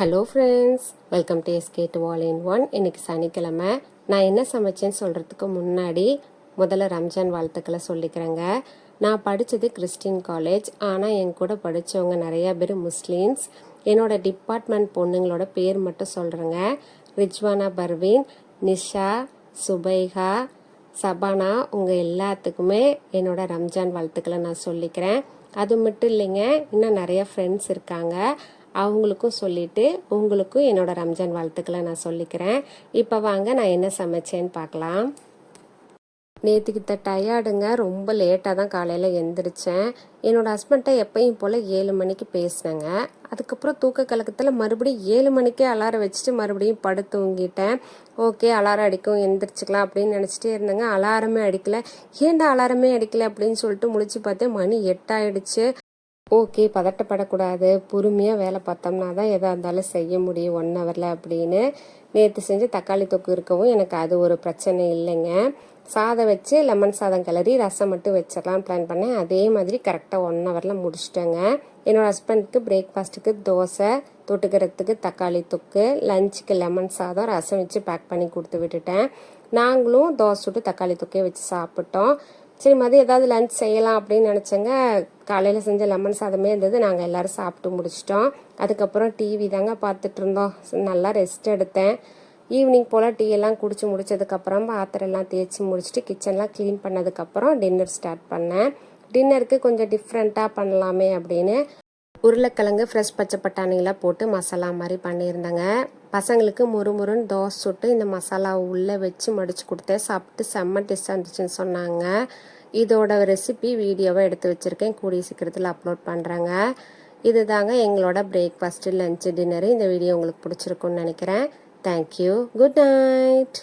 Hello friends, welcome to SK to all in one. இன்றைக்கி சனிக்கிழமை. நான் என்ன சமைச்சேன்னு சொல்கிறதுக்கு முன்னாடி முதல்ல ரம்ஜான் வாழ்த்துக்களை சொல்லிக்கிறேங்க. நான் படித்தது கிறிஸ்டின் காலேஜ், ஆனால் என் கூட படித்தவங்க நிறையா பேர் முஸ்லீம்ஸ். என்னோடய டிபார்ட்மெண்ட் பொண்ணுங்களோட பேர் மட்டும் சொல்கிறேங்க. ரிஜ்வானா பர்வீன், நிஷா, சுபைஹா, சபானா, உங்கள் எல்லாத்துக்குமே என்னோட ரம்ஜான் வாழ்த்துக்களை நான் சொல்லிக்கிறேன். அது மட்டும் இல்லைங்க, இன்னும் நிறைய ஃப்ரெண்ட்ஸ் இருக்காங்க, அவங்களுக்கும் சொல்லிவிட்டு உங்களுக்கும் என்னோட ரம்ஜான் வாழ்த்துக்களை நான் சொல்லிக்கிறேன். இப்போ வாங்க நான் என்ன சமைச்சேன்னு பார்க்கலாம். நேற்றுக்கிட்ட டயர்டுங்க, ரொம்ப லேட்டாக தான் காலையில் எழுந்திரிச்சேன். என்னோடய ஹஸ்பண்ட்டை எப்பயும் போல் 7 மணிக்கு பேசினேங்க. அதுக்கப்புறம் தூக்க கலக்கத்தில் மறுபடியும் 7 மணிக்கே அலாரம் வச்சுட்டு மறுபடியும் படுத்து தூங்கிட்டேன். ஓகே, அலாரம் அடிக்கும், எழுந்திரிச்சிக்கலாம் அப்படின்னு நினச்சிட்டே இருந்தேங்க. அலாரமே அடிக்கலை. ஏன்டா அலாரமே அடிக்கலை அப்படின்னு சொல்லிட்டு முழிச்சு பார்த்தேன். மணி 8 ஆயிடுச்சு. ஓகே, பதட்டப்படக்கூடாது, பொறுமையாக வேலை பார்த்தோம்னா தான் எதாக இருந்தாலும் செய்ய முடியும் 1 ஹவரில் அப்படின்னு. நேற்று செஞ்சு தக்காளி தொக்கு இருக்கவும் எனக்கு அது ஒரு பிரச்சனை இல்லைங்க. சாதம் வச்சு லெமன் சாதம் கிளறி ரசம் மட்டும் வச்சிடலான்னு பிளான் பண்ணேன். அதே மாதிரி கரெக்டாக 1 ஹவரில் முடிச்சிட்டேங்க. என்னோடய ஹஸ்பண்டுக்கு பிரேக்ஃபாஸ்ட்டுக்கு தோசை, தொட்டுக்கிறதுக்கு தக்காளி தொக்கு, லஞ்சுக்கு லெமன் சாதம், ரசம் வச்சு பேக் பண்ணி கொடுத்து விட்டுட்டேன். நாங்களும் தோசை சுட்டு தக்காளி தொக்கையை வச்சு சாப்பிட்டோம். சரி, மதியம் ஏதாவது லஞ்ச் செய்யலாம் அப்படின்னு நினச்சேங்க. காலையில் செஞ்ச லெமன் சாதமே இருந்தது. நாங்கள் எல்லோரும் சாப்பிட்டு முடிச்சிட்டோம். அதுக்கப்புறம் டிவி தாங்க பார்த்துட்டு இருந்தோம். நல்லா ரெஸ்ட் எடுத்தேன். ஈவினிங் போல் டீ எல்லாம் குடிச்சு முடிச்சதுக்கப்புறம் பாத்திரம் எல்லாம் தேய்ச்சி முடிச்சுட்டு கிச்சன்லாம் க்ளீன் பண்ணதுக்கப்புறம் டின்னர் ஸ்டார்ட் பண்ணேன். டின்னருக்கு கொஞ்சம் டிஃப்ரெண்ட்டாக பண்ணலாமே அப்படின்னு உருளைக்கிழங்கு ஃப்ரெஷ் பச்சை பட்டாணிலாம் போட்டு மசாலா மாதிரி பண்ணியிருந்தேங்க. பசங்களுக்கு முறுமுறுன்னு தோசை சுட்டு இந்த மசாலாவை உள்ளே வச்சு மடித்து கொடுத்தேன். சாப்பிட்டு செம்ம டேஸ்ட்டாக இருந்துச்சுன்னு சொன்னாங்க. இதோட ரெசிபி வீடியோவை எடுத்து வச்சுருக்கேன், கூடிய சீக்கிரத்தில் அப்லோட் பண்ணுறேங்க. இது தாங்க எங்களோட பிரேக்ஃபாஸ்ட்டு, லஞ்சு, டின்னரு. இந்த வீடியோ உங்களுக்கு பிடிச்சிருக்குன்னு நினைக்கிறேன். தேங்க்யூ. Good night.